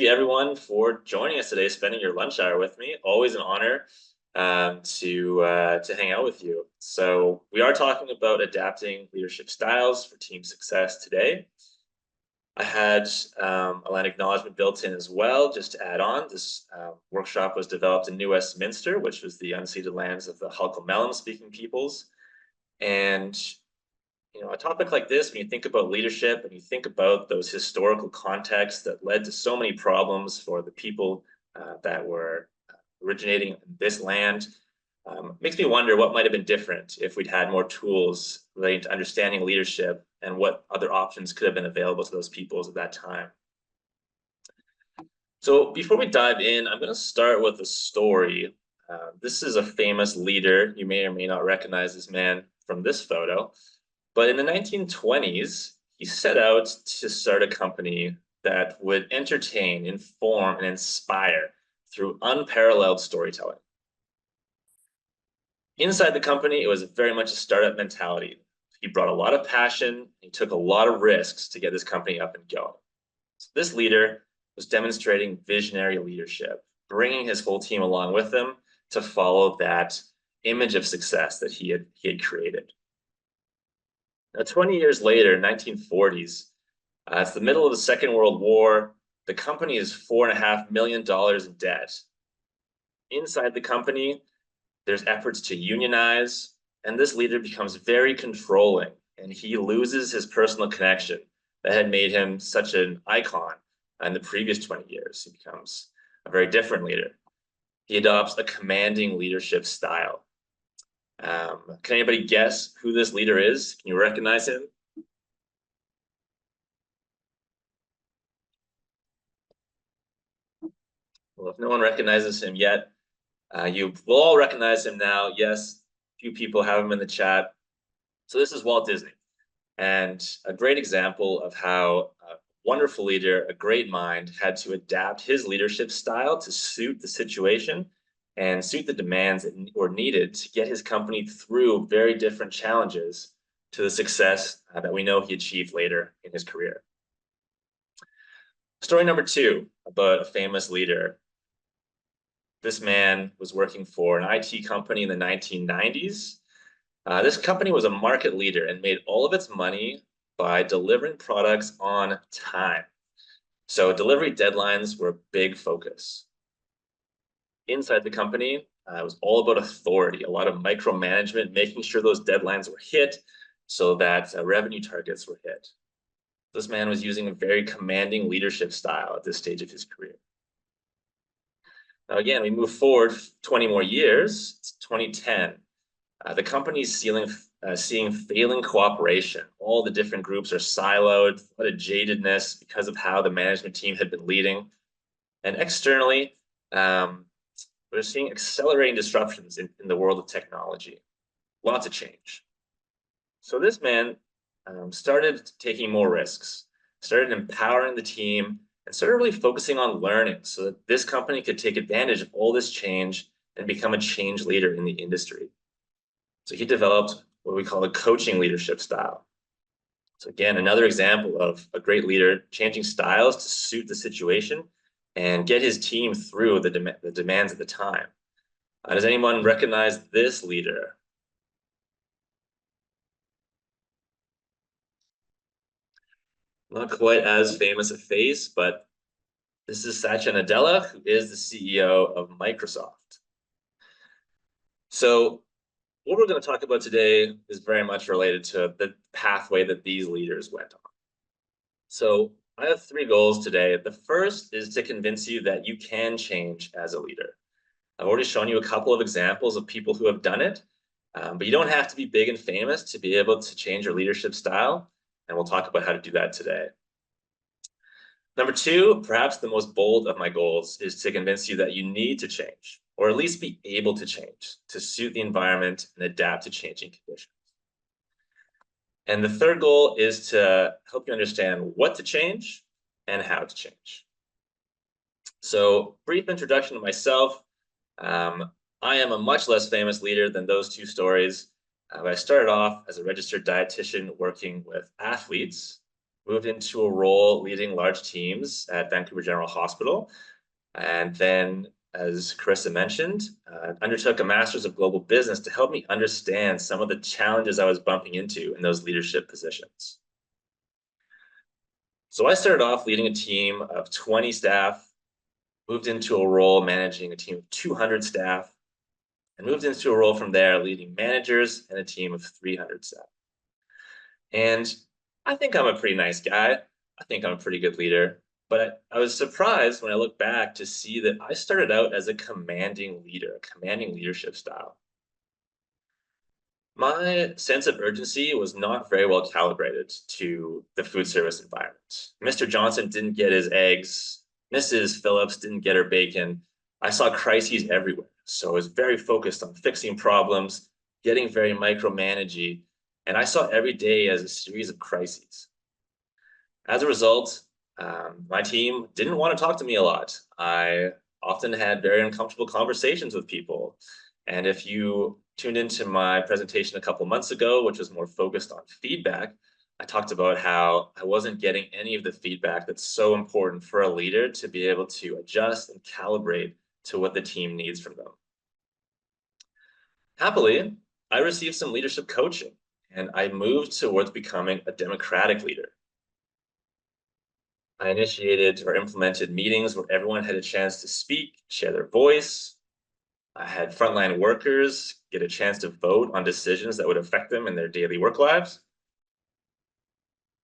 thank you everyone for joining us today, spending your lunch hour with me. Always an honor to hang out with you. So we are talking about adapting leadership styles for team success today. I had a line acknowledgement built in as well, just to add on. This workshop was developed in New Westminster, which was the unceded lands of the Halkomelem speaking peoples. And a topic like this, when you think about leadership and you think about those historical contexts that led to so many problems for the people that were originating in this land, makes me wonder what might have been different if we'd had more tools relating to understanding leadership and what other options could have been available to those peoples at that time. So before we dive in, I'm going to start with a story. This is a famous leader. You may or may not recognize this man from this photo. But in the 1920s, he set out to start a company that would entertain, inform, and inspire through unparalleled storytelling. Inside the company, it was very much a startup mentality. He brought a lot of passion. He took a lot of risks to get this company up and going. So this leader was demonstrating visionary leadership, bringing his whole team along with him to follow that image of success that he had created. Now, 20 years later, 1940s, it's the middle of the Second World War. The company is $4.5 million in debt. Inside the company, there's efforts to unionize, and this leader becomes very controlling, and he loses his personal connection that had made him such an icon in the previous 20 years. He becomes a very different leader. He adopts a commanding leadership style. Can anybody guess who this leader is? Can you recognize him? Well, if no one recognizes him yet, you will all recognize him now. Yes, a few people have him in the chat. So this is Walt Disney, and a great example of how a wonderful leader, a great mind, had to adapt his leadership style to suit the situation and suit the demands that were needed to get his company through very different challenges to the success that we know he achieved later in his career. Story number 2 about a famous leader. This man was working for an IT company in the 1990s. This company was a market leader and made all of its money by delivering products on time. So delivery deadlines were a big focus. Inside the company, it was all about authority, a lot of micromanagement, making sure those deadlines were hit so that revenue targets were hit. This man was using a very commanding leadership style at this stage of his career. Now, again, we move forward 20 more years, it's 2010. The company is seeing failing cooperation. All the different groups are siloed, a lot of jadedness because of how the management team had been leading. And externally, we're seeing accelerating disruptions in the world of technology. Lots of change. So this man started taking more risks, started empowering the team, and started really focusing on learning so that this company could take advantage of all this change and become a change leader in the industry. So he developed what we call a coaching leadership style. So again, another example of a great leader changing styles to suit the situation and get his team through the demands at the time. Does anyone recognize this leader? Not quite as famous a face, but this is Satya Nadella, who is the CEO of Microsoft. So what we're going to talk about today is very much related to the pathway that these leaders went on. So I have 3 goals today. The first is to convince you that you can change as a leader. I've already shown you a couple of examples of people who have done it, but you don't have to be big and famous to be able to change your leadership style, and we'll talk about how to do that today. Number 2, perhaps the most bold of my goals, is to convince you that you need to change, or at least be able to change, to suit the environment and adapt to changing conditions. And the third goal is to help you understand what to change and how to change. So, brief introduction to myself. I am a much less famous leader than those 2 stories. I started off as a registered dietitian working with athletes. moved into a role leading large teams at Vancouver General Hospital. And then, as Carissa mentioned, undertook a Master's of Global Business to help me understand some of the challenges I was bumping into in those leadership positions. So I started off leading a team of 20 staff, moved into a role managing a team of 200 staff, and moved into a role from there leading managers and a team of 300 staff. And I think I'm a pretty nice guy. I think I'm a pretty good leader. But I was surprised when I look back to see that I started out as a commanding leader, a commanding leadership style. My sense of urgency was not very well calibrated to the food service environment. Mr. Johnson didn't get his eggs. Mrs. Phillips didn't get her bacon. I saw crises everywhere. So I was very focused on fixing problems, getting very micromanagey, and I saw every day as a series of crises. As a result, my team didn't want to talk to me a lot. I often had very uncomfortable conversations with people. And if you tuned into my presentation a couple months ago, which was more focused on feedback, I talked about how I wasn't getting any of the feedback that's so important for a leader to be able to adjust and calibrate to what the team needs from them. Happily, I received some leadership coaching and I moved towards becoming a democratic leader. I initiated or implemented meetings where everyone had a chance to speak, share their voice. I had frontline workers get a chance to vote on decisions that would affect them in their daily work lives.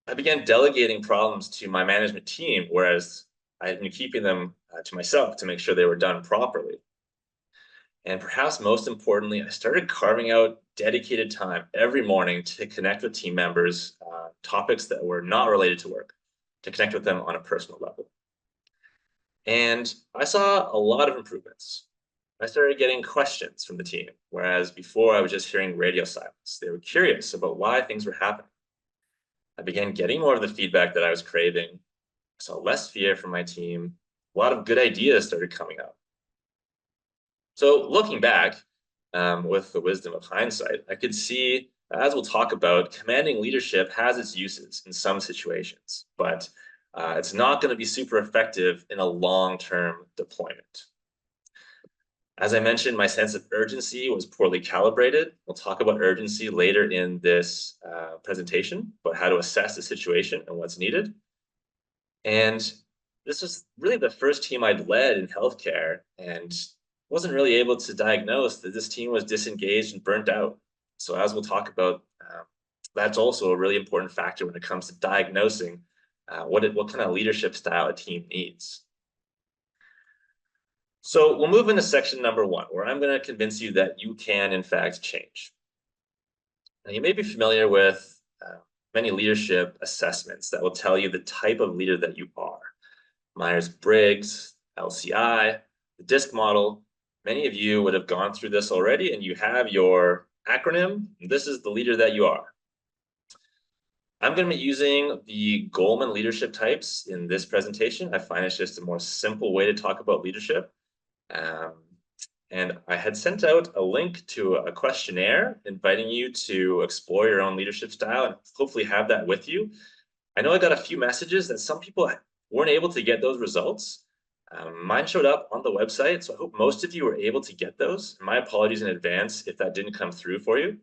I began delegating problems to my management team, whereas I had been keeping them to myself to make sure they were done properly. And perhaps most importantly, I started carving out dedicated time every morning to connect with team members, topics that were not related to work, to connect with them on a personal level. And I saw a lot of improvements. I started getting questions from the team, whereas before I was just hearing radio silence. They were curious about why things were happening. I began getting more of the feedback that I was craving. I saw less fear from my team. A lot of good ideas started coming up. So looking back, with the wisdom of hindsight, I could see, as we'll talk about, commanding leadership has its uses in some situations, but it's not going to be super effective in a long-term deployment. As I mentioned, my sense of urgency was poorly calibrated. We'll talk about urgency later in this presentation, about how to assess the situation and what's needed. And this was really the first team I'd led in healthcare and wasn't really able to diagnose that this team was disengaged and burnt out. So as we'll talk about, that's also a really important factor when it comes to diagnosing what kind of leadership style a team needs. So we'll move into section number 1, where I'm going to convince you that you can, in fact, change. Now, you may be familiar with many leadership assessments that will tell you the type of leader that you are. Myers-Briggs, LCI, the DISC model. Many of you would have gone through this already, and you have your acronym. This is the leader that you are. I'm going to be using the Goleman leadership types in this presentation. I find it's just a more simple way to talk about leadership. And I had sent out a link to a questionnaire inviting you to explore your own leadership style and hopefully have that with you. I know I got a few messages that some people weren't able to get those results. Mine showed up on the website, so I hope most of you were able to get those. My apologies in advance if that didn't come through for you.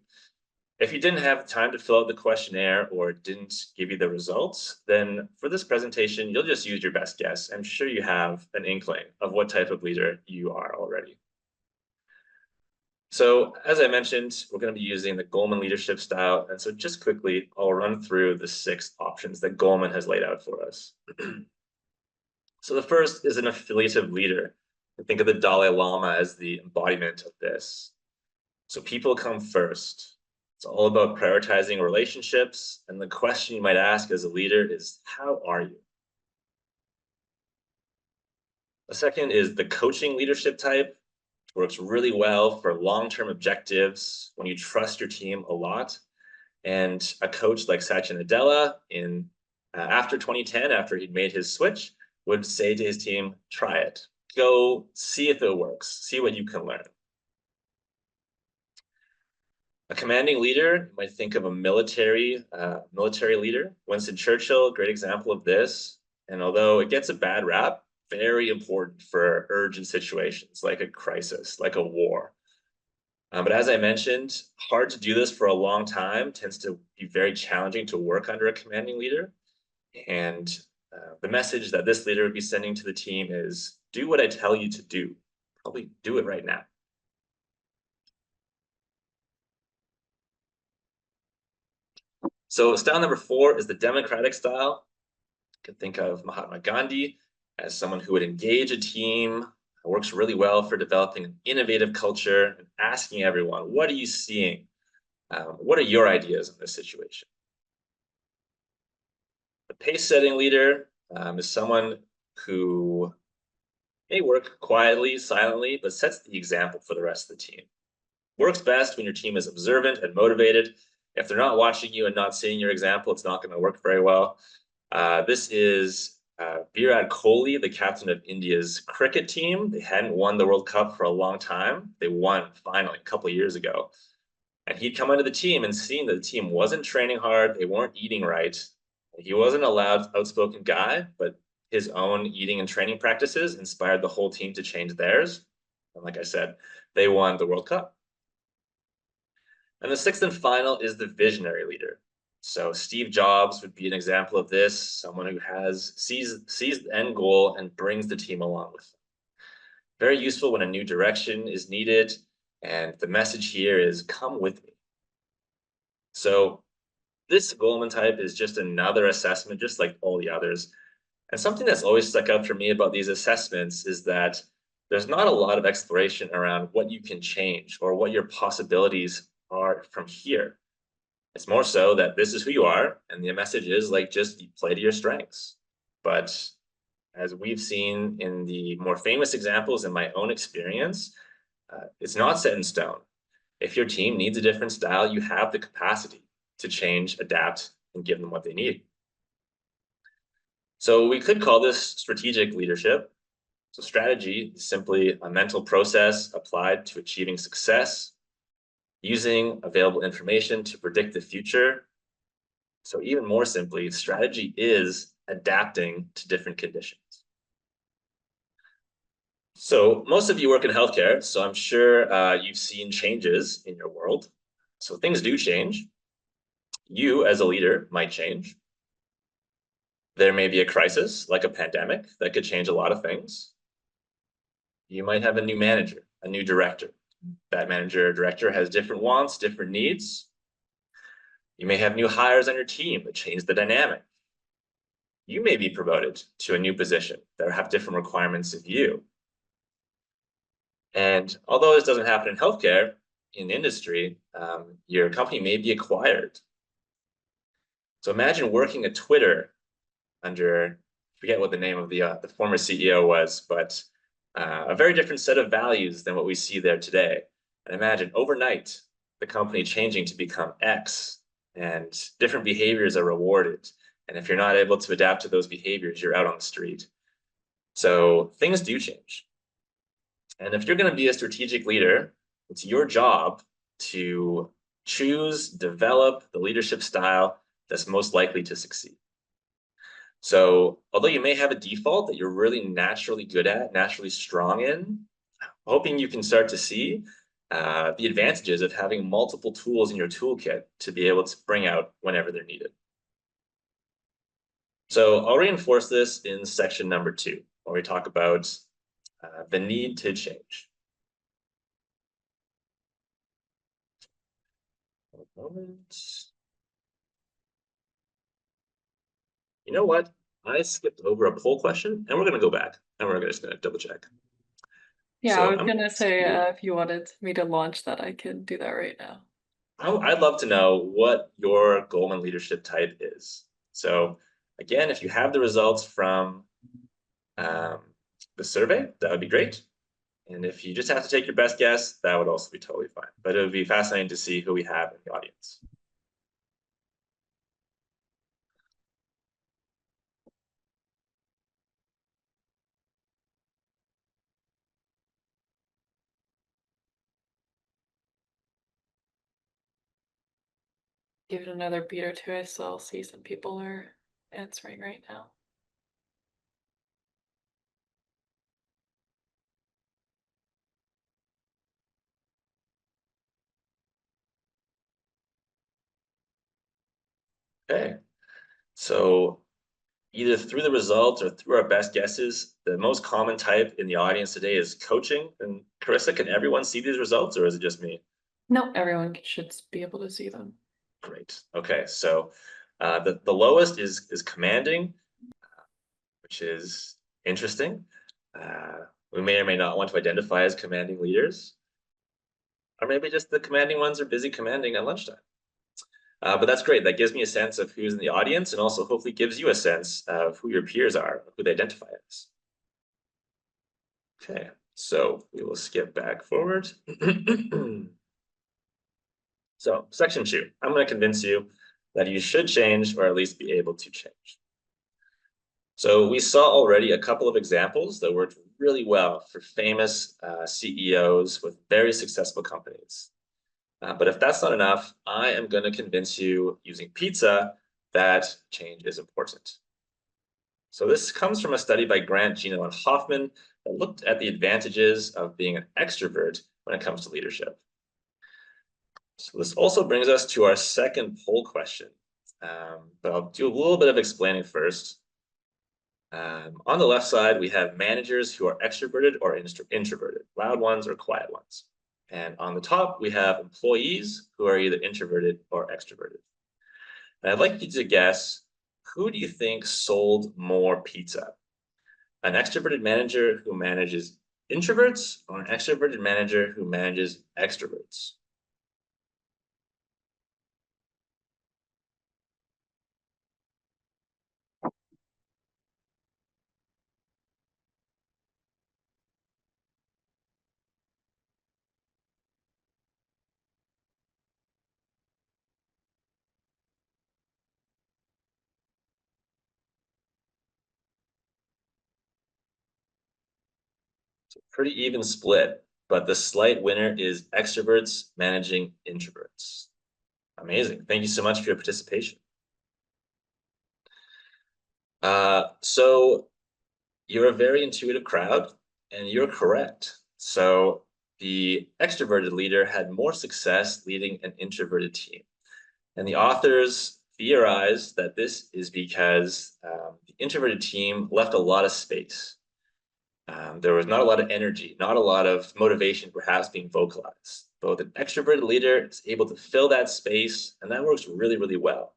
If you didn't have time to fill out the questionnaire or it didn't give you the results, then for this presentation, you'll just use your best guess. I'm sure you have an inkling of what type of leader you are already. So as I mentioned, we're going to be using the Goleman leadership style. And so just quickly, I'll run through the 6 options that Goleman has laid out for us. So the first is an affiliative leader. Think of the Dalai Lama as the embodiment of this. So people come first. It's all about prioritizing relationships. And the question you might ask as a leader is, how are you? The second is the coaching leadership type. Works really well for long-term objectives when you trust your team a lot. And a coach like Satya Nadella in after 2010, after he'd made his switch, would say to his team, try it. Go see if it works. See what you can learn. A commanding leader, you might think of a military leader. Winston Churchill, great example of this. And although it gets a bad rap, very important for urgent situations like a crisis, like a war. But as I mentioned, hard to do this for a long time, tends to be very challenging to work under a commanding leader. And the message that this leader would be sending to the team is do what I tell you to do. Probably do it right now. So style number 4 is the democratic style. You can think of Mahatma Gandhi as someone who would engage a team, works really well for developing an innovative culture and asking everyone, what are you seeing? What are your ideas in this situation? The pace-setting leader is someone who may work quietly, silently, but sets the example for the rest of the team. Works best when your team is observant and motivated. If they're not watching you and not seeing your example, it's not going to work very well. This is Virat Kohli, the captain of India's cricket team. They hadn't won the World Cup for a long time. They won finally a couple of years ago. And he'd come into the team and seen that the team wasn't training hard, they weren't eating right. He wasn't a loud, outspoken guy, but his own eating and training practices inspired the whole team to change theirs. And like I said, they won the World Cup. And the sixth and final is the visionary leader. So Steve Jobs would be an example of this, someone who sees the end goal and brings the team along with them. Very useful when a new direction is needed. And the message here is come with me. So this Goleman type is just another assessment, just like all the others. And something that's always stuck out for me about these assessments is that there's not a lot of exploration around what you can change or what your possibilities are from here. It's more so that this is who you are, and the message is like just play to your strengths. But as we've seen in the more famous examples in my own experience, it's not set in stone. If your team needs a different style, you have the capacity to change, adapt, and give them what they need. So we could call this strategic leadership. So strategy is simply a mental process applied to achieving success, using available information to predict the future. So even more simply, strategy is adapting to different conditions. So most of you work in healthcare, so I'm sure you've seen changes in your world. So things do change. You as a leader might change. There may be a crisis, like a pandemic, that could change a lot of things. You might have a new manager, a new director. That manager or director has different wants, different needs. You may have new hires on your team that change the dynamic. You may be promoted to a new position that have different requirements of you. And although this doesn't happen in healthcare, in industry, your company may be acquired. So imagine working at Twitter under, I forget what the name of the former CEO was, but a very different set of values than what we see there today. And imagine overnight, the company changing to become X, and different behaviors are rewarded. And if you're not able to adapt to those behaviors, you're out on the street. So things do change. And if you're going to be a strategic leader, it's your job to choose, develop the leadership style that's most likely to succeed. So although you may have a default that you're really naturally good at, naturally strong in, hoping you can start to see the advantages of having multiple tools in your toolkit to be able to bring out whenever they're needed. So I'll reinforce this in section number 2, where we talk about the need to change. One moment. You know what? I skipped over a poll question, and we're going to go back, and we're just going to double check. Yeah, So I was gonna say if you wanted me to launch that, I could do that right now. I'd love to know what your Goleman leadership type is. So again, if you have the results from the survey, that would be great. And if you just have to take your best guess, that would also be totally fine. But it would be fascinating to see who we have in the audience. give it another beat or two. I still see some people are answering right now. Okay, so either through the results or through our best guesses, the most common type in the audience today is coaching. And Carissa, can everyone see these results, or is it just me? No, everyone should be able to see them. Great. Okay, so the lowest is commanding, which is interesting. We may or may not want to identify as commanding leaders, or maybe just the commanding ones are busy commanding at lunchtime. But that's great. That gives me a sense of who's in the audience and also hopefully gives you a sense of who your peers are, who they identify as. Okay, so we will skip back forward. So section 2, I'm going to convince you that you should change or at least be able to change. So we saw already a couple of examples that worked really well for famous CEOs with very successful companies. But if that's not enough, I am going to convince you using pizza that change is important. So this comes from a study by Grant, Gino, and Hoffman that looked at the advantages of being an extrovert when it comes to leadership. So this also brings us to our second poll question. But I'll do a little bit of explaining first. On the left side, we have managers who are extroverted or introverted, loud ones or quiet ones. And on the top, we have employees who are either introverted or extroverted. And I'd like you to guess, who do you think sold more pizza? An extroverted manager who manages introverts or an extroverted manager who manages extroverts? Pretty even split, but the slight winner is extroverts managing introverts. Amazing. Thank you so much for your participation. So you're a very intuitive crowd, and you're correct. So the extroverted leader had more success leading an introverted team. And the authors theorized that this is because the introverted team left a lot of space. There was not a lot of energy, not a lot of motivation perhaps being vocalized. But an extroverted leader is able to fill that space, and that works really, really well.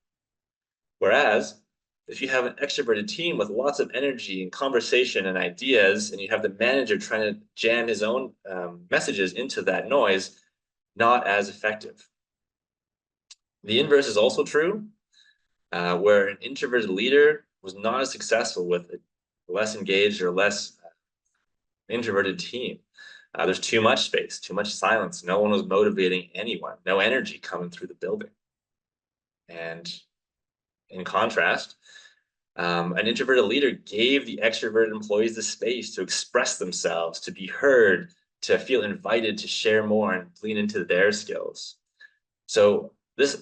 Whereas if you have an extroverted team with lots of energy and conversation and ideas, and you have the manager trying to jam his own messages into that noise, not as effective. The inverse is also true, where an introverted leader was not as successful with a less engaged or less introverted team. There's too much space, too much silence. No one was motivating anyone, no energy coming through the building. And in contrast, an introverted leader gave the extroverted employees the space to express themselves, to be heard, to feel invited to share more and lean into their skills. So this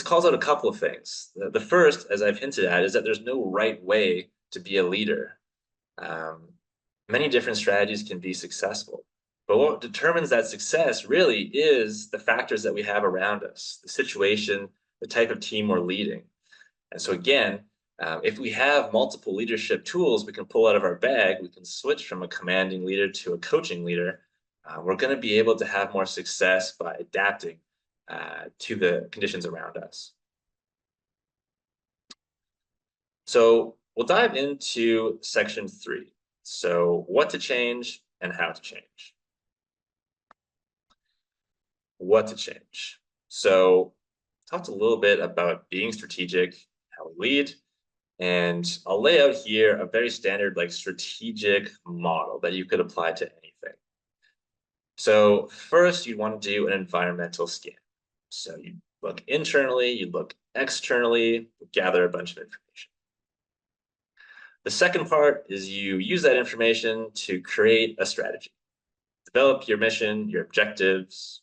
calls out a couple of things. The first, as I've hinted at, is that there's no right way to be a leader. Many different strategies can be successful. But what determines that success really is the factors that we have around us, the situation, the type of team we're leading. And so again, if we have multiple leadership tools we can pull out of our bag, we can switch from a commanding leader to a coaching leader. We're going to be able to have more success by adapting to the conditions around us. So we'll dive into section 3. So what to change and how to change. What to change. So talked a little bit about being strategic, how we lead, and I'll lay out here a very standard like strategic model that you could apply to anything. So first you want to do an environmental scan. So you look internally, you look externally, gather a bunch of information. The second part is you use that information to create a strategy. Develop your mission, your objectives,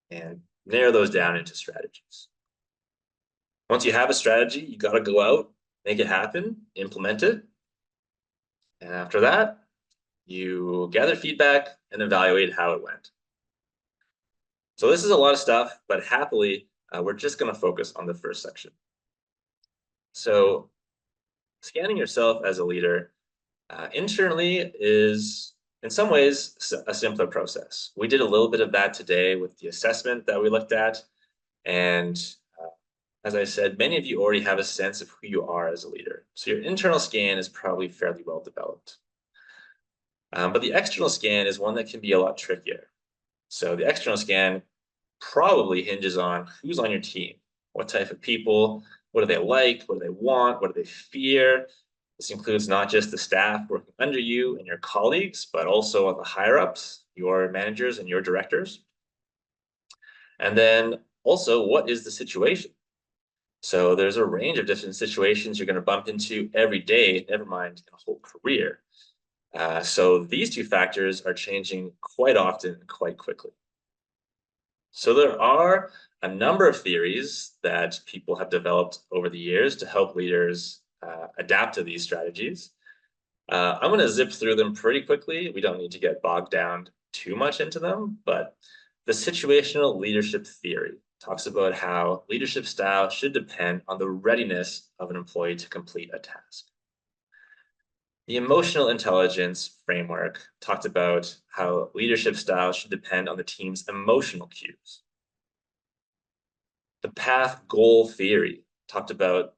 and narrow those down into strategies. Once you have a strategy, you got to go out, make it happen, implement it. And after that, you gather feedback and evaluate how it went. So this is a lot of stuff, but happily, we're just going to focus on the first section. So scanning yourself as a leader internally is, in some ways, a simpler process. We did a little bit of that today with the assessment that we looked at. And as I said, many of you already have a sense of who you are as a leader. So your internal scan is probably fairly well developed. But the external scan is one that can be a lot trickier. So the external scan probably hinges on who's on your team, what type of people, what do they like, what do they want, what do they fear. This includes not just the staff working under you and your colleagues, but also the higher ups, your managers and your directors. And then also, what is the situation? So there's a range of different situations you're going to bump into every day, never mind a whole career. So these two factors are changing quite often, quite quickly. So there are a number of theories that people have developed over the years to help leaders adapt to these strategies. I'm going to zip through them pretty quickly. We don't need to get bogged down too much into them, but the situational leadership theory talks about how leadership style should depend on the readiness of an employee to complete a task. The emotional intelligence framework talked about how leadership style should depend on the team's emotional cues. The path goal theory talked about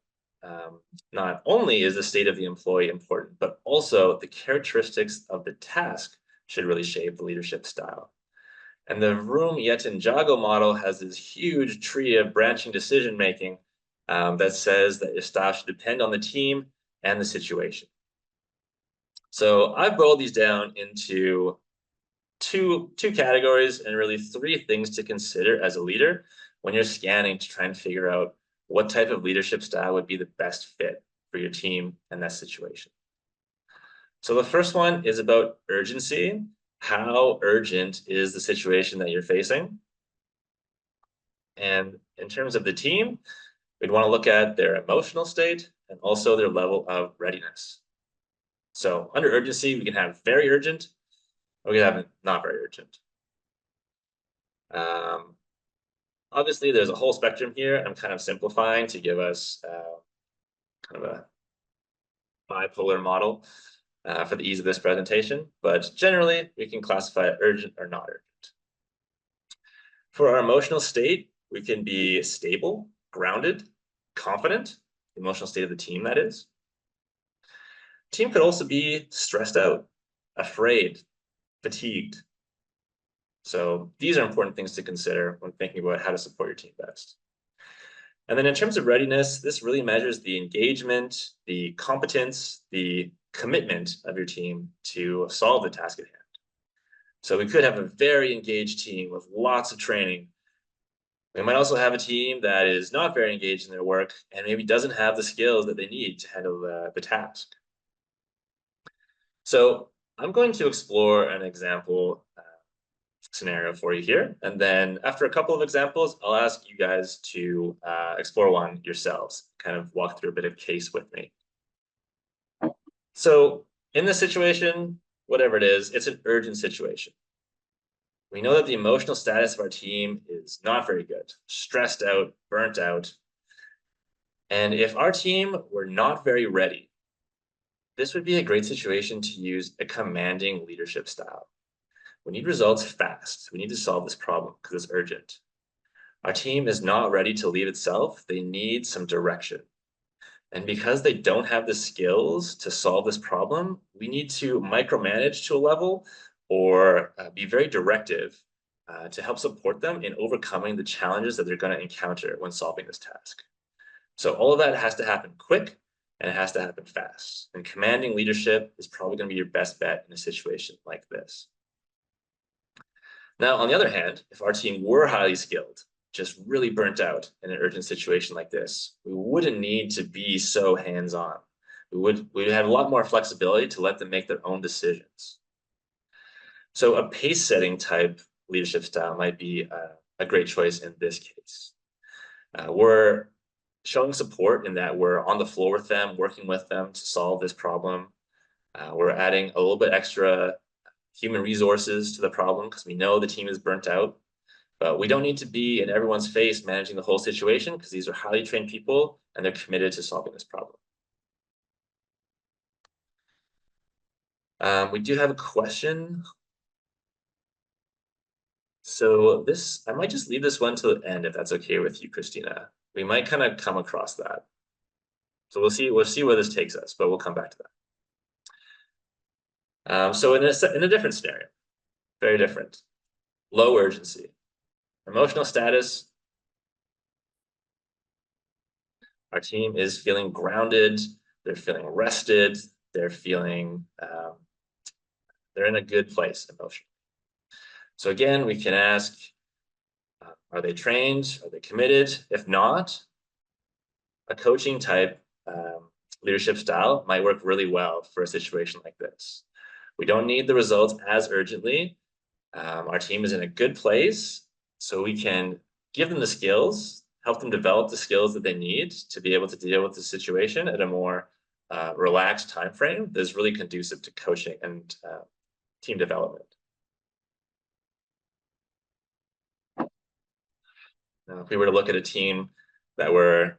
not only is the state of the employee important, but also the characteristics of the task should really shape the leadership style. And the Vroom-Yetin-Jago model has this huge tree of branching decision-making that says that your style should depend on the team and the situation. So I've boiled these down into two categories and really three things to consider as a leader when you're scanning to try and figure out what type of leadership style would be the best fit for your team and that situation. So the first one is about urgency. How urgent is the situation that you're facing? And in terms of the team, we'd want to look at their emotional state and also their level of readiness. So under urgency, we can have very urgent, or we can have not very urgent. Obviously, there's a whole spectrum here. I'm kind of simplifying to give us kind of a bipolar model for the ease of this presentation, but generally, we can classify it urgent or not urgent. For our emotional state, we can be stable, grounded, confident, the emotional state of the team, that is. Team could also be stressed out, afraid, fatigued. So these are important things to consider when thinking about how to support your team best. And then in terms of readiness, this really measures the engagement, the competence, the commitment of your team to solve the task at hand. So we could have a very engaged team with lots of training. We might also have a team that is not very engaged in their work and maybe doesn't have the skills that they need to handle the task. So I'm going to explore an example scenario for you here. And then after a couple of examples, I'll ask you guys to explore one yourselves, kind of walk through a bit of case with me. So in this situation, whatever it is, it's an urgent situation. We know that the emotional status of our team is not very good, stressed out, burnt out. And if our team were not very ready, this would be a great situation to use a commanding leadership style. We need results fast. We need to solve this problem because it's urgent. Our team is not ready to leave itself. They need some direction. And because they don't have the skills to solve this problem, we need to micromanage to a level or be very directive to help support them in overcoming the challenges that they're going to encounter when solving this task. So all of that has to happen quick and it has to happen fast. And commanding leadership is probably going to be your best bet in a situation like this. Now, on the other hand, if our team were highly skilled, just really burnt out in an urgent situation like this, we wouldn't need to be so hands-on. We'd have a lot more flexibility to let them make their own decisions. So a pace-setting type leadership style might be a great choice in this case. We're showing support in that we're on the floor with them, working with them to solve this problem. We're adding a little bit extra human resources to the problem because we know the team is burnt out. But we don't need to be in everyone's face managing the whole situation because these are highly trained people and they're committed to solving this problem. We do have a question. So this, I might just leave this one to the end if that's okay with you, Christina. We might kind of come across that. So we'll see where this takes us, but we'll come back to that. So in a different scenario, very different, low urgency, emotional status. Our team is feeling grounded. They're feeling rested. They're feeling, they're in a good place emotionally. So again, we can ask, are they trained? Are they committed? If not, a coaching type leadership style might work really well for a situation like this. We don't need the results as urgently. Our team is in a good place, so we can give them the skills, help them develop the skills that they need to be able to deal with the situation at a more relaxed time frame that is really conducive to coaching and team development. Now, if we were to look at a team that were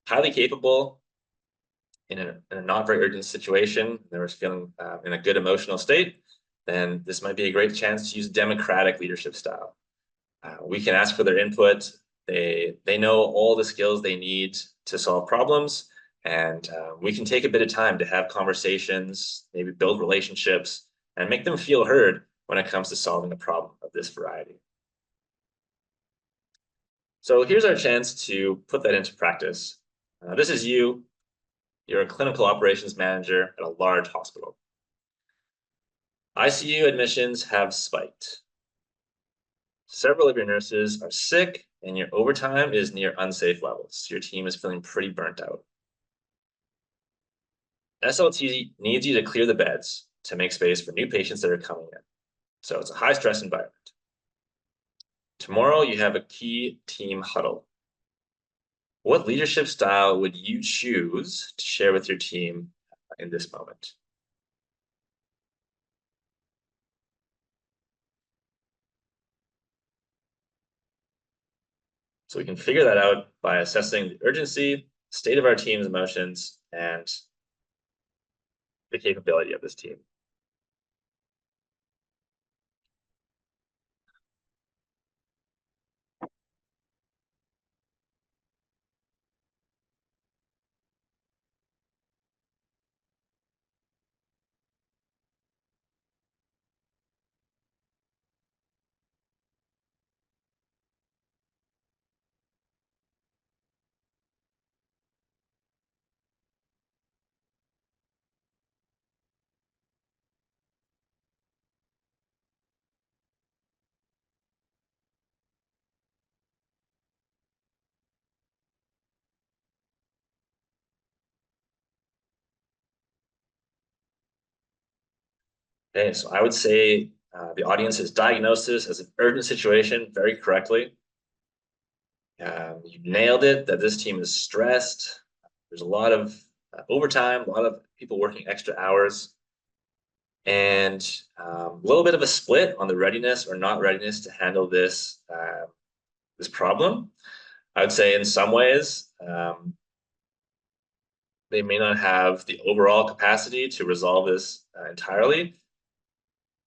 highly capable in a not very urgent situation, they were feeling in a good emotional state, then this might be a great chance to use democratic leadership style. We can ask for their input. They know all the skills they need to solve problems, and we can take a bit of time to have conversations, maybe build relationships, and make them feel heard when it comes to solving a problem of this variety. So here's our chance to put that into practice. This is you. You're a clinical operations manager at a large hospital. ICU admissions have spiked. Several of your nurses are sick and your overtime is near unsafe levels. Your team is feeling pretty burnt out. SLT needs you to clear the beds to make space for new patients that are coming in. So it's a high stress environment. Tomorrow you have a key team huddle. What leadership style would you choose to share with your team in this moment? So we can figure that out by assessing the urgency, state of our team's emotions, and the capability of this team. Okay, so I would say the audience has diagnosed this as an urgent situation very correctly. You nailed it that this team is stressed. There's a lot of overtime, a lot of people working extra hours, and a little bit of a split on the readiness or not readiness to handle this this problem. I would say in some ways, they may not have the overall capacity to resolve this entirely.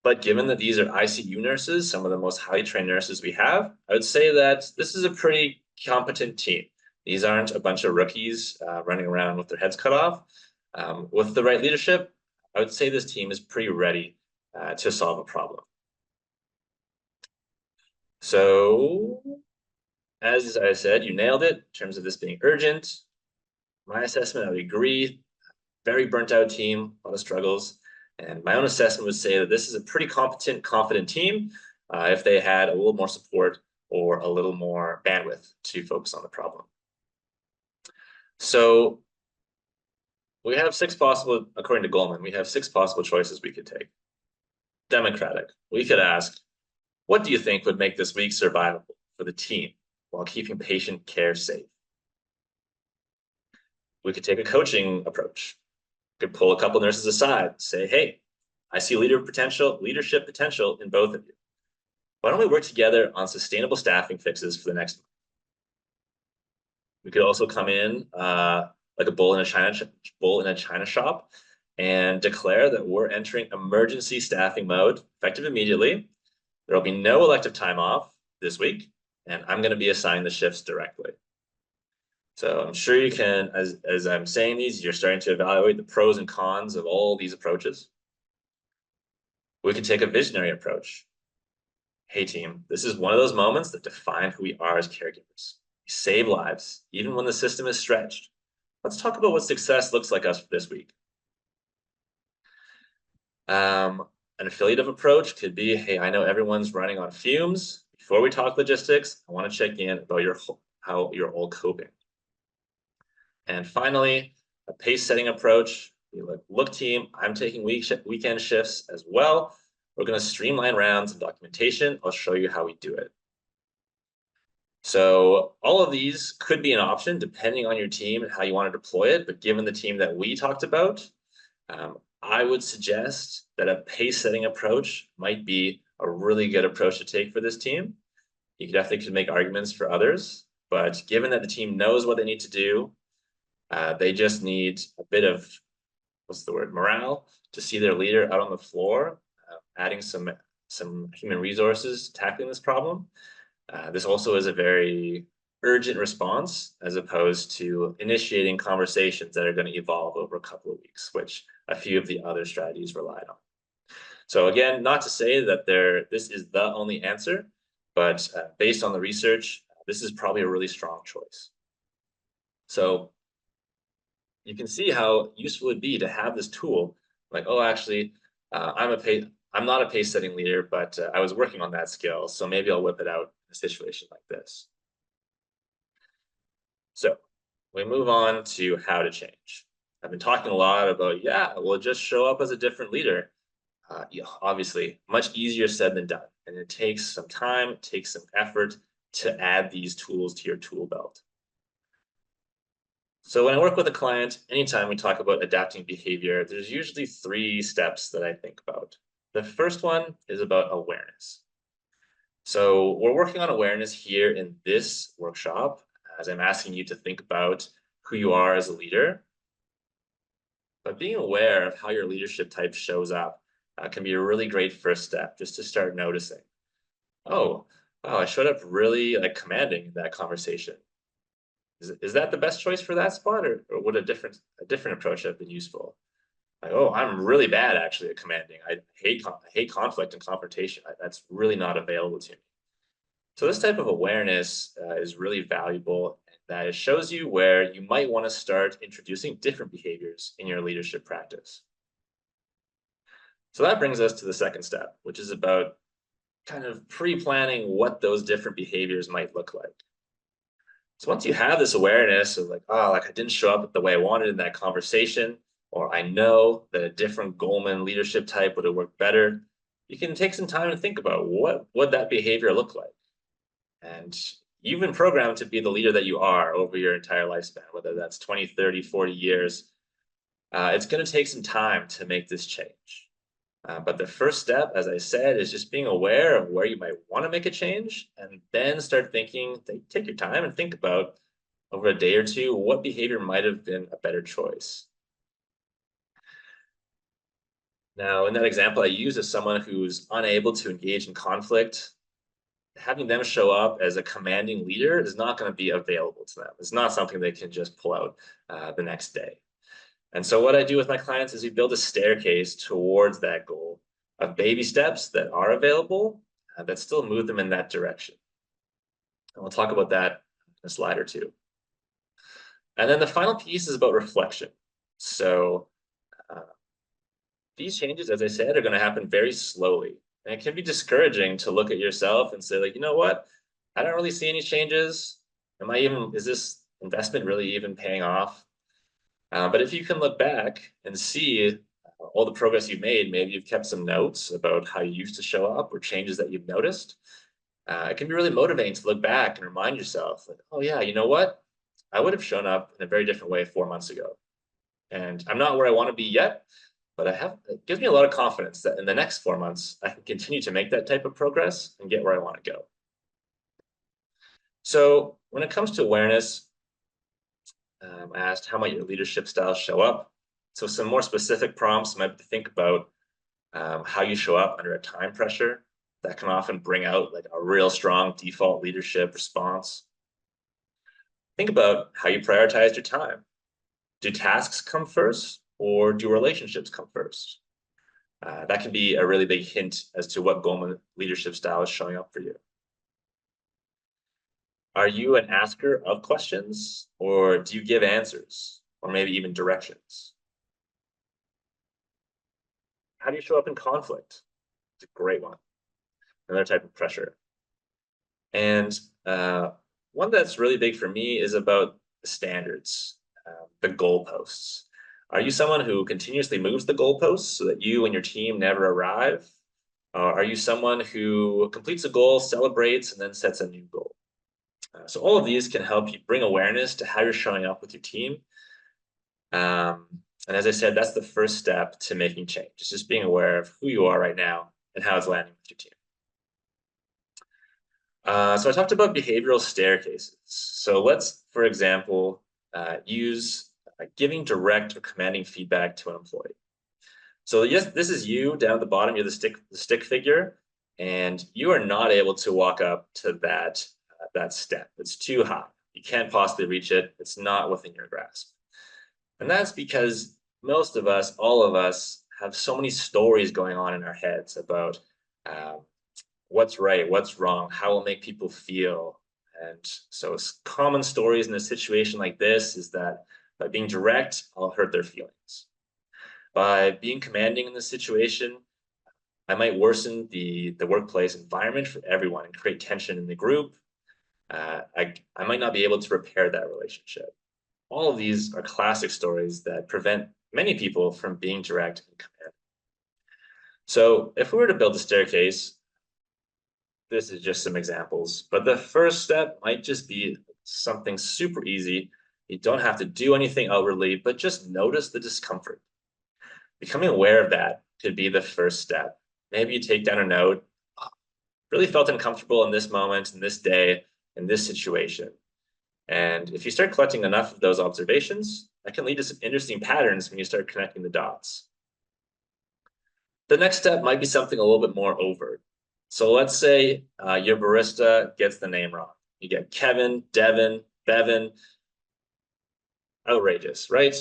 But given that these are ICU nurses, some of the most highly trained nurses we have, I would say that this is a pretty competent team. These aren't a bunch of rookies running around with their heads cut off. With the right leadership, I would say this team is pretty ready to solve a problem. So, as I said, you nailed it in terms of this being urgent. My assessment, I would agree, very burnt out team, a lot of struggles. And my own assessment would say that this is a pretty competent, confident team if they had a little more support or a little more bandwidth to focus on the problem. So we have six possible, according to Goleman, we have six possible choices we could take. Democratic. We could ask, what do you think would make this week survivable for the team while keeping patient care safe? We could take a coaching approach. We could pull a couple nurses aside, say, hey, I see leadership potential in both of you. Why don't we work together on sustainable staffing fixes for the next month? We could also come in like a bull in a china shop and declare that we're entering emergency staffing mode effective immediately. There will be no elective time off this week, and I'm going to be assigning the shifts directly. So I'm sure you can, as I'm saying these, you're starting to evaluate the pros and cons of all these approaches. We can take a visionary approach. Hey team, this is one of those moments that define who we are as caregivers. We save lives, even when the system is stretched. Let's talk about what success looks like us this week. An affiliative approach could be, hey, I know everyone's running on fumes. Before we talk logistics, I want to check in about how you're all coping. And finally, a pace setting approach. Look team, I'm taking weekend shifts as well. We're going to streamline rounds and documentation. I'll show you how we do it. So all of these could be an option depending on your team and how you want to deploy it. But given the team that we talked about, I would suggest that a pace setting approach might be a really good approach to take for this team. You definitely could make arguments for others, but given that the team knows what they need to do, they just need a bit of, morale to see their leader out on the floor, adding some human resources, tackling this problem. This also is a very urgent response as opposed to initiating conversations that are going to evolve over a couple of weeks, which a few of the other strategies relied on. So again, not to say that this is the only answer, but based on the research, this is probably a really strong choice. So you can see how useful it would be to have this tool, like, oh, actually, I'm not a pace setting leader, but I was working on that skill, so maybe I'll whip it out in a situation like this. So we move on to how to change. I've been talking a lot about, yeah, we'll just show up as a different leader. Obviously, much easier said than done. And it takes some time, it takes some effort to add these tools to your tool belt. So when I work with a client, anytime we talk about adapting behavior, there's usually 3 steps that I think about. The first one is about awareness. So we're working on awareness here in this workshop, as I'm asking you to think about who you are as a leader. But being aware of how your leadership type shows up can be a really great first step, just to start noticing. Oh, wow, I showed up really commanding in that conversation. Is that the best choice for that spot, or would a different approach have been useful? Like, oh, I'm really bad actually at commanding. I hate conflict and confrontation. That's really not available to me. So this type of awareness is really valuable, and that it shows you where you might want to start introducing different behaviors in your leadership practice. So that brings us to the second step, which is about kind of pre-planning what those different behaviors might look like. So once you have this awareness of I didn't show up the way I wanted in that conversation, or I know that a different Goleman leadership type would have worked better, you can take some time to think about what would that behavior look like. And you've been programmed to be the leader that you are over your entire lifespan, whether that's 20, 30, 40 years. It's going to take some time to make this change. But the first step, as I said, is just being aware of where you might want to make a change, and then start thinking, take your time and think about over a day or two, what behavior might have been a better choice. Now, in that example I use as someone who's unable to engage in conflict, having them show up as a commanding leader is not going to be available to them. It's not something they can just pull out the next day. And so what I do with my clients is we build a staircase towards that goal of baby steps that are available that still move them in that direction. And we'll talk about that in a slide or two. And then the final piece is about reflection. So these changes, as I said, are going to happen very slowly. And it can be discouraging to look at yourself and say, you know what? I don't really see any changes. Is this investment really even paying off? But if you can look back and see all the progress you've made, maybe you've kept some notes about how you used to show up or changes that you've noticed. It can be really motivating to look back and remind yourself, oh yeah, you know what? I would have shown up in a very different way 4 months ago. And I'm not where I want to be yet, but it gives me a lot of confidence that in the next 4 months, I can continue to make that type of progress and get where I want to go. So when it comes to awareness, I asked, how might your leadership style show up? So some more specific prompts might be to think about how you show up under a time pressure. That can often bring out like a real strong default leadership response. Think about how you prioritize your time. Do tasks come first or do relationships come first? That can be a really big hint as to what Goleman leadership style is showing up for you. Are you an asker of questions or do you give answers or maybe even directions? How do you show up in conflict? It's a great one. Another type of pressure. And one that's really big for me is about the standards, the goalposts. Are you someone who continuously moves the goalposts so that you and your team never arrive? Are you someone who completes a goal, celebrates, and then sets a new goal? So all of these can help you bring awareness to how you're showing up with your team. And as I said, that's the first step to making change. It's just being aware of who you are right now and how it's landing with your team. So I talked about behavioral staircases. So let's, for example, use giving direct or commanding feedback to an employee. So yes, this is you down at the bottom, you're the stick figure, and you are not able to walk up to that step. It's too high. You can't possibly reach it. It's not within your grasp. And that's because most of us, all of us, have so many stories going on in our heads about what's right, what's wrong, how will make people feel. And so common stories in a situation like this is that by being direct, I'll hurt their feelings. By being commanding in this situation, I might worsen the workplace environment for everyone and create tension in the group. I might not be able to repair that relationship. All of these are classic stories that prevent many people from being direct and commanding. So if we were to build a staircase, this is just some examples, but the first step might just be something super easy. You don't have to do anything outwardly, but just notice the discomfort. Becoming aware of that could be the first step. Maybe you take down a note, really felt uncomfortable in this moment, in this day, in this situation. And if you start collecting enough of those observations, that can lead to some interesting patterns when you start connecting the dots. The next step might be something a little bit more overt. So let's say your barista gets the name wrong. You get Kevin, Devin, Bevan. Outrageous, right?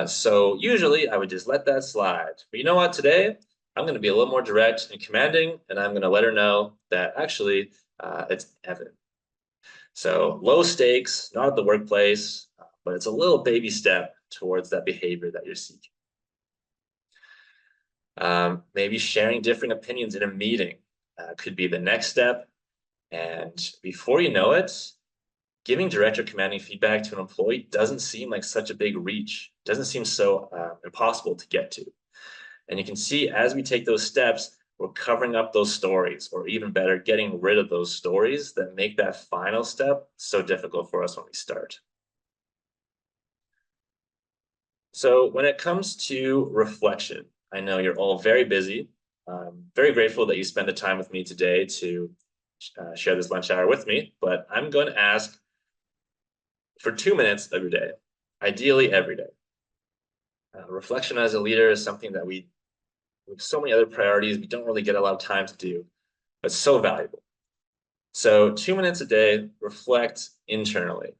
So usually I would just let that slide. But you know what? Today, I'm going to be a little more direct and commanding, and I'm going to let her know that actually it's Evan. So low stakes, not at the workplace, but it's a little baby step towards that behavior that you're seeking. Maybe sharing different opinions in a meeting could be the next step. And before you know it, giving direct or commanding feedback to an employee doesn't seem like such a big reach. It doesn't seem so impossible to get to. And you can see as we take those steps, we're covering up those stories, or even better, getting rid of those stories that make that final step so difficult for us when we start. So when it comes to reflection, I know you're all very busy. I'm very grateful that you spend the time with me today to share this lunch hour with me, but I'm going to ask for 2 minutes of your day, ideally every day. Reflection as a leader is something that we have so many other priorities we don't really get a lot of time to do, but so valuable. So 2 minutes a day, reflect internally.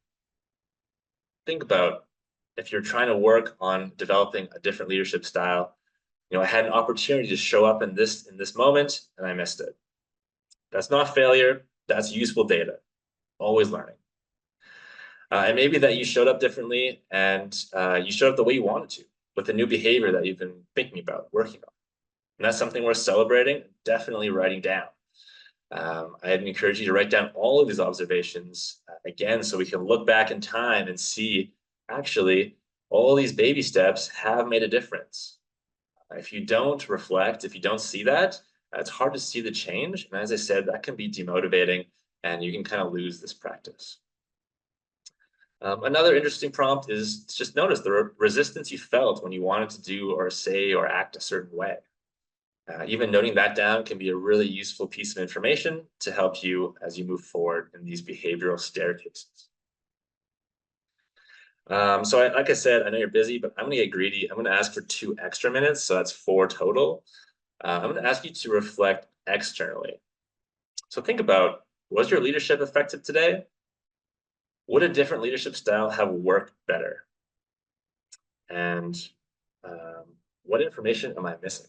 Think about if you're trying to work on developing a different leadership style. You know, I had an opportunity to show up in this moment and I missed it. That's not failure, that's useful data. Always learning. And maybe that you showed up differently and you showed up the way you wanted to with a new behavior that you've been thinking about, working on. And that's something worth celebrating, definitely writing down. I'd encourage you to write down all of these observations again, so we can look back in time and see actually all these baby steps have made a difference. If you don't reflect, if you don't see that, it's hard to see the change. And as I said, that can be demotivating and you can kind of lose this practice. Another interesting prompt is to just notice the resistance you felt when you wanted to do or say or act a certain way. Even noting that down can be a really useful piece of information to help you as you move forward in these behavioral staircases. Like I said, I know you're busy, but I'm gonna get greedy. I'm gonna ask for 2 extra minutes, so that's 4 total. I'm gonna ask you to reflect externally. So think about, was your leadership effective today? Would a different leadership style have worked better? And um, what information am I missing?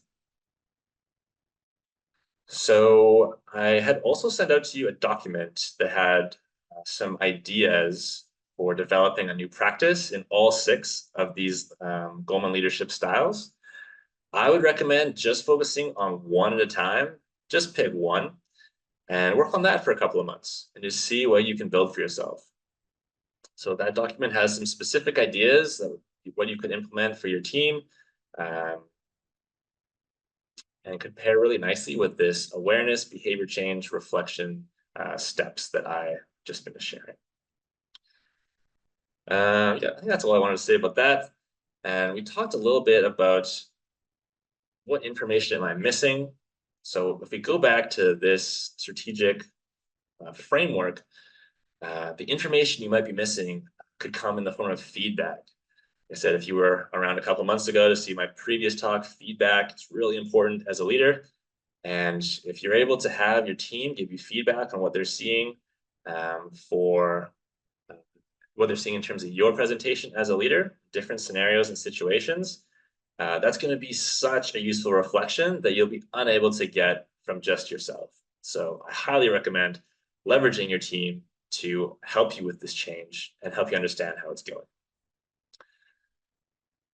So I had also sent out to you a document that had some ideas for developing a new practice in all 6 of these Goleman leadership styles. I would recommend just focusing on one at a time. Just pick one and work on that for a couple of months and just see what you can build for yourself. So that document has some specific ideas of what you could implement for your team, um, and compare really nicely with this awareness, behavior change, reflection steps that I just finished sharing. Yeah, I think that's all I wanted to say about that. And we talked a little bit about what information am I missing. So if we go back to this strategic framework, the information you might be missing could come in the form of feedback. I said, if you were around a couple months ago to see my previous talk, feedback is really important as a leader. And if you're able to have your team give you feedback on what they're seeing for what they're seeing in terms of your presentation as a leader, different scenarios and situations, that's going to be such a useful reflection that you'll be unable to get from just yourself. So I highly recommend leveraging your team to help you with this change and help you understand how it's going.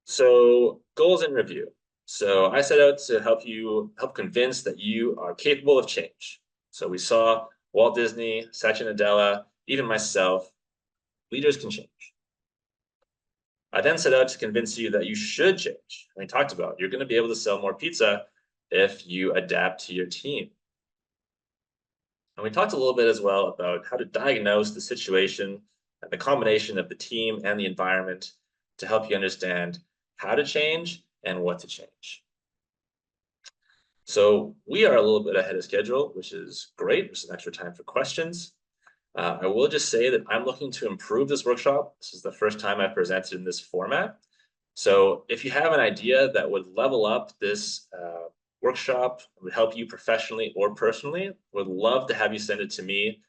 So goals and review. So I set out to help convince that you are capable of change. So we saw Walt Disney, Satya Nadella, even myself, leaders can change. I then set out to convince you that you should change. And we talked about you're going to be able to sell more pizza if you adapt to your team. And we talked a little bit as well about how to diagnose the situation and the combination of the team and the environment to help you understand how to change and what to change. So we are a little bit ahead of schedule, which is great. There's some extra time for questions. I will just say that I'm looking to improve this workshop. This is the first time I've presented in this format. So if you have an idea that would level up this workshop, would help you professionally or personally, would love to have you send it to me.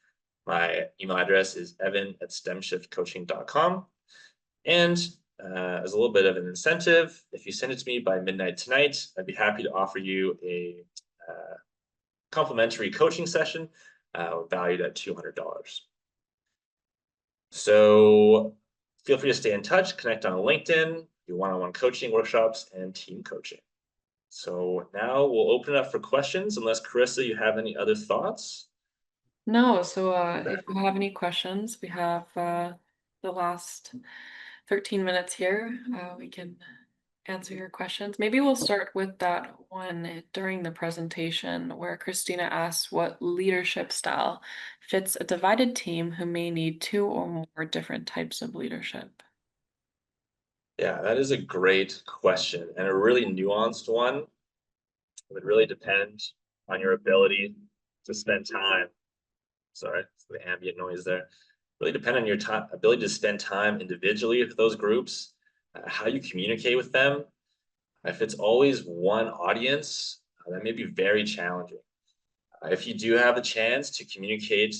My email address is evan@stemshiftcoaching.com. And as a little bit of an incentive, if you send it to me by midnight tonight, I'd be happy to offer you a complimentary coaching session valued at $200. So feel free to stay in touch, connect on LinkedIn, do one-on-one coaching workshops and team coaching. So now we'll open it up for questions, unless Carissa, you have any other thoughts? No, so if you have any questions, we have the last 13 minutes here. We can answer your questions. Maybe we'll start with that one during the presentation where Christina asks what leadership style fits a divided team who may need 2 or more different types of leadership. Yeah, that is a great question and a really nuanced one. It would really depend on your ability to spend time. Sorry, it's the ambient noise there. Really depend on your ability to spend time individually with those groups, how you communicate with them. If it's always one audience, that may be very challenging. If you do have a chance to communicate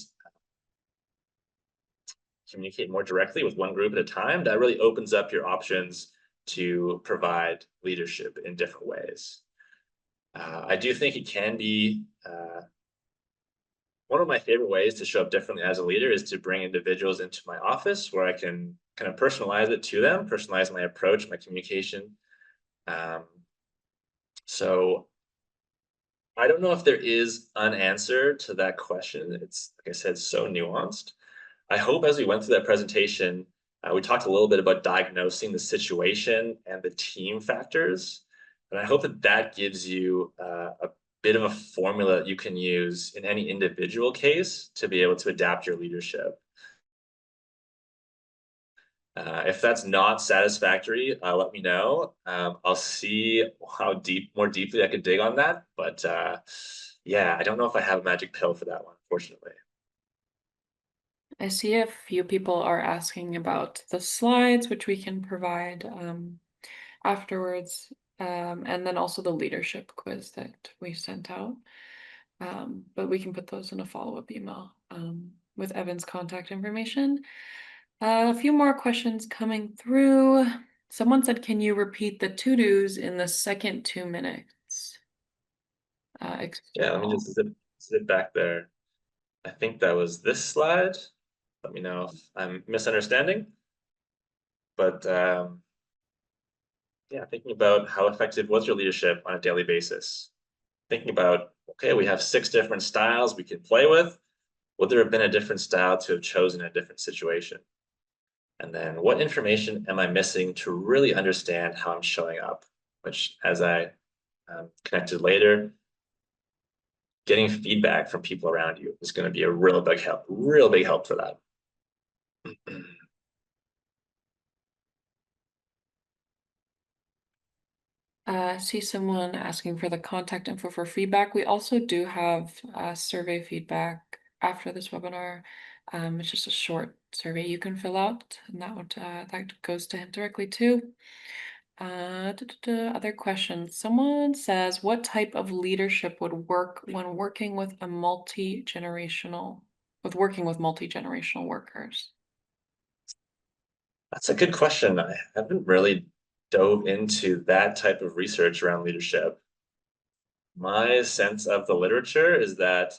more directly with one group at a time, that really opens up your options to provide leadership in different ways. I do think it can be one of my favorite ways to show up differently as a leader is to bring individuals into my office where I can kind of personalize it to them, personalize my approach, my communication. So I don't know if there is an answer to that question. It's, like I said, so nuanced. I hope as we went through that presentation, we talked a little bit about diagnosing the situation and the team factors. And I hope that that gives you a bit of a formula that you can use in any individual case to be able to adapt your leadership. If that's not satisfactory, let me know. I'll see how more deeply I can dig on that. But yeah, I don't know if I have a magic pill for that one, unfortunately. I see a few people are asking about the slides, which we can provide afterwards, and then also the leadership quiz that we sent out. But we can put those in a follow-up email with Evan's contact information. A few more questions coming through. Someone said, can you repeat the to-dos in the second 2 minutes? Yeah, let me just zip back there. I think that was this slide. Let me know if I'm misunderstanding. But yeah, thinking about how effective was your leadership on a daily basis. Thinking about, okay, we have 6 different styles we can play with. Would there have been a different style to have chosen in a different situation? And then what information am I missing to really understand how I'm showing up? Which, as I connected later, getting feedback from people around you is going to be a real big help for that. I see someone asking for the contact info for feedback. We also do have survey feedback after this webinar. It's just a short survey you can fill out, and that goes to him directly too. Other questions. Someone says, what type of leadership would work when working with multi-generational workers? That's a good question. I haven't really dove into that type of research around leadership. My sense of the literature is that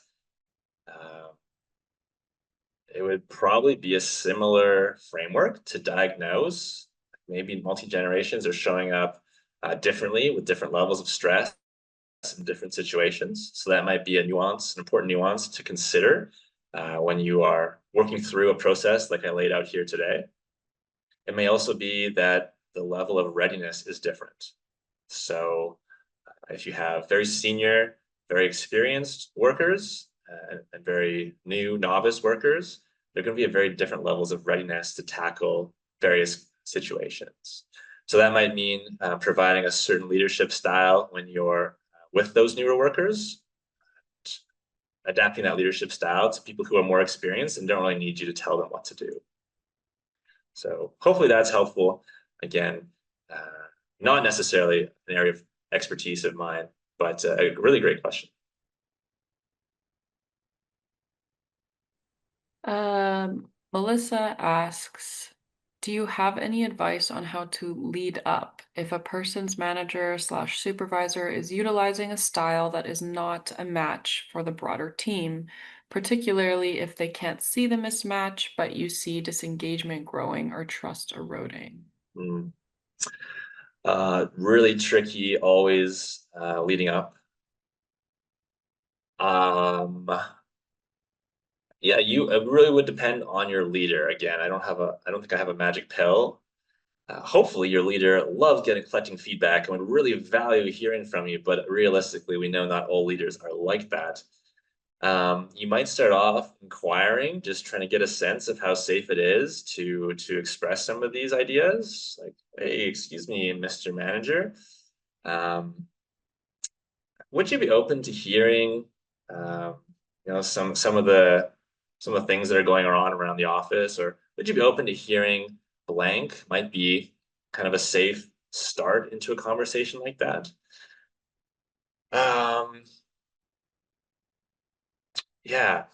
it would probably be a similar framework to diagnose. Maybe multi-generations are showing up differently with different levels of stress in different situations. So that might be an important nuance to consider when you are working through a process like I laid out here today. It may also be that the level of readiness is different. So if you have very senior, very experienced workers and very new novice workers, they're going to be at very different levels of readiness to tackle various situations. So that might mean providing a certain leadership style when you're with those newer workers, adapting that leadership style to people who are more experienced and don't really need you to tell them what to do. So hopefully that's helpful. Again, not necessarily an area of expertise of mine, but a really great question. Melissa asks, do you have any advice on how to lead up if a person's manager/supervisor is utilizing a style that is not a match for the broader team, particularly if they can't see the mismatch, but you see disengagement growing or trust eroding? Really tricky, always leading up. Yeah, it really would depend on your leader. Again, I don't think I have a magic pill. Hopefully your leader loves collecting feedback and would really value hearing from you, but realistically, we know not all leaders are like that. You might start off inquiring, just trying to get a sense of how safe it is to express some of these ideas. Like, hey, excuse me, Mr. Manager. Would you be open to hearing, some of the things that are going on around the office, or would you be open to hearing blank might be kind of a safe start into a conversation like that? Yeah,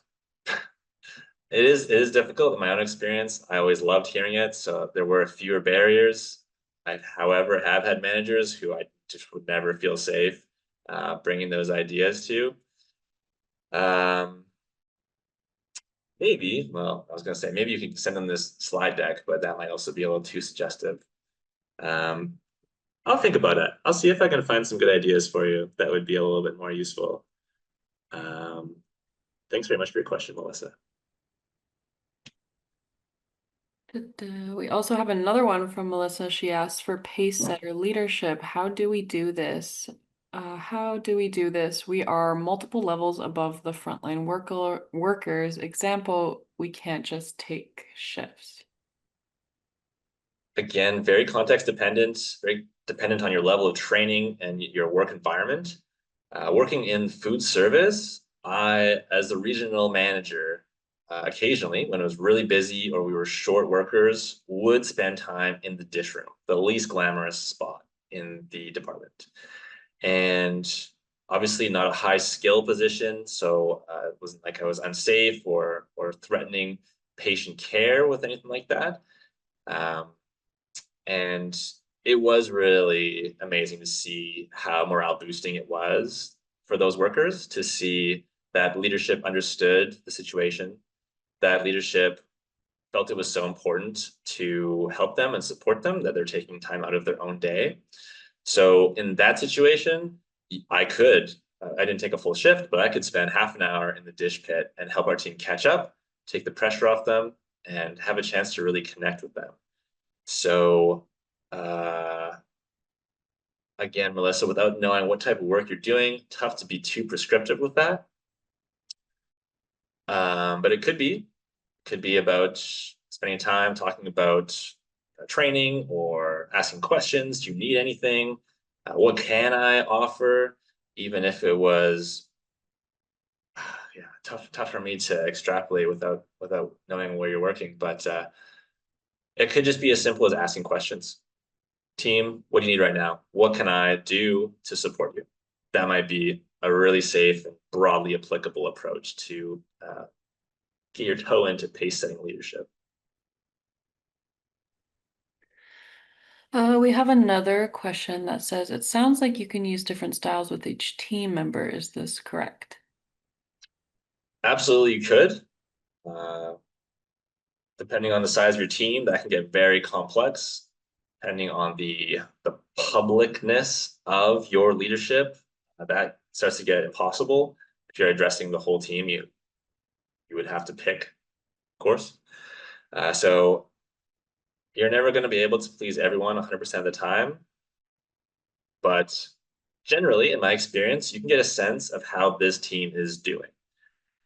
it is difficult in my own experience. I always loved hearing it, so there were fewer barriers. I, however, have had managers who I just would never feel safe bringing those ideas to. Maybe, well, I was gonna say maybe you can send them this slide deck, but that might also be a little too suggestive. I'll think about it. I'll see if I can find some good ideas for you that would be a little bit more useful. Thanks very much for your question, Melissa. We also have another one from Melissa. She asked for pace setter leadership. How do we do this? How do we do this? We are multiple levels above the frontline workers. Example, we can't just take shifts. Again, very context dependent, very dependent on your level of training and your work environment. Working in food service, as the regional manager, occasionally when it was really busy or we were short workers, would spend time in the dish room, the least glamorous spot in the department. And obviously not a high skill position, so it wasn't like I was unsafe or threatening patient care with anything like that. Um, and it was really amazing to see how morale boosting it was for those workers, to see that leadership understood the situation, that leadership felt it was so important to help them and support them that they're taking time out of their own day. So in that situation, I didn't take a full shift, but I could spend half an hour in the dish pit and help our team catch up, take the pressure off them, and have a chance to really connect with them. So, uh, again, Melissa, without knowing what type of work you're doing, tough to be too prescriptive with that. But it could be about spending time talking about training or asking questions. Do you need anything? What can I offer? Even if it was, yeah, tough for me to extrapolate without knowing where you're working. But it could just be as simple as asking questions. Team, what do you need right now? What can I do to support you? That might be a really safe and broadly applicable approach to get your toe into pace setting leadership. We have another question that says, it sounds like you can use different styles with each team member. Is this correct? Absolutely, you could. Uh, Depending on the size of your team, that can get very complex. Depending on the publicness of your leadership, that starts to get impossible. If you're addressing the whole team, you would have to pick, of course. So you're never going to be able to please everyone 100% of the time, but generally, in my experience, you can get a sense of how this team is doing.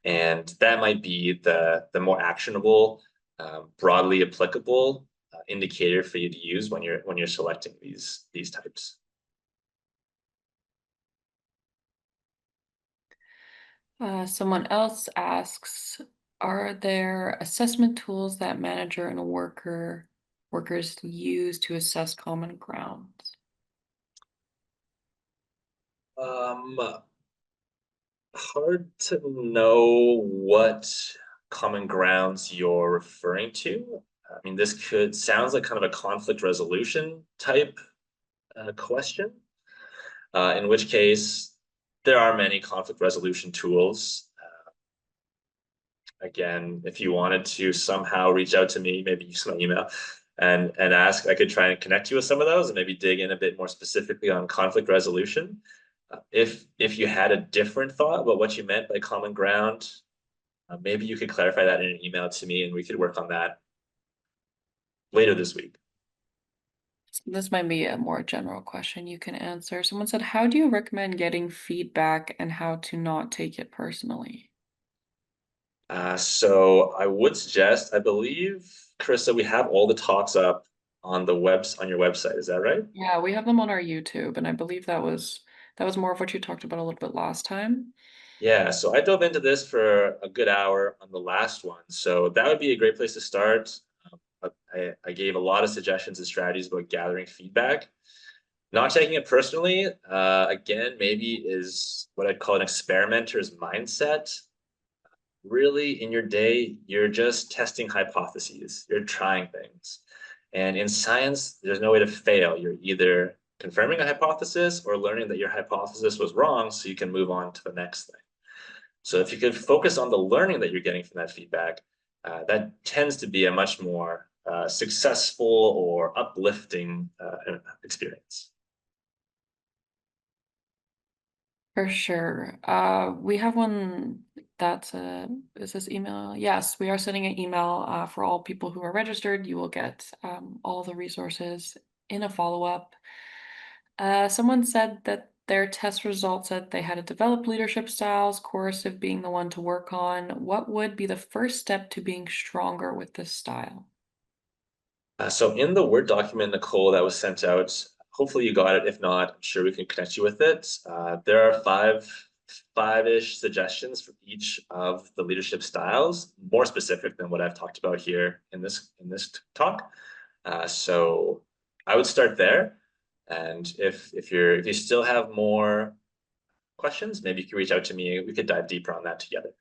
And that might be the more actionable, broadly applicable indicator for you to use when you're selecting these types. Someone else asks, are there assessment tools that manager and workers use to assess common grounds? Um, Hard to know what common grounds you're referring to. I mean, this could sounds like kind of a conflict resolution type question. In which case, there are many conflict resolution tools. Again, if you wanted to somehow reach out to me, maybe use my email and ask, I could try and connect you with some of those and maybe dig in a bit more specifically on conflict resolution. If you had a different thought about what you meant by common ground, maybe you could clarify that in an email to me and we could work on that later this week. This might be a more general question you can answer. Someone said, how do you recommend getting feedback and how to not take it personally? So I would suggest, I believe, Krista, we have all the talks up on on your website. Is that right? Yeah, we have them on our YouTube, and I believe that was more of what you talked about a little bit last time. Yeah, so I dove into this for a good hour on the last one. So that would be a great place to start. I gave a lot of suggestions and strategies about gathering feedback. Not taking it personally, again, maybe is what I'd call an experimenter's mindset. Really, in your day, you're just testing hypotheses, you're trying things. And in science, there's no way to fail. You're either confirming a hypothesis or learning that your hypothesis was wrong so you can move on to the next thing. So if you could focus on the learning that you're getting from that feedback, that tends to be a much more successful or uplifting experience. For sure. We have one that's is this email? Yes, we are sending an email for all people who are registered. You will get all the resources in a follow-up. Someone said that their test results said they had to develop leadership styles, coercive being the one to work on. What would be the first step to being stronger with this style? So in the Word document, Nicole, that was sent out, hopefully you got it. If not, I'm sure we can connect you with it. There are five-ish suggestions for each of the leadership styles, more specific than what I've talked about here in this talk. So I would start there. And if you still have more questions, maybe you can reach out to me. We could dive deeper on that together.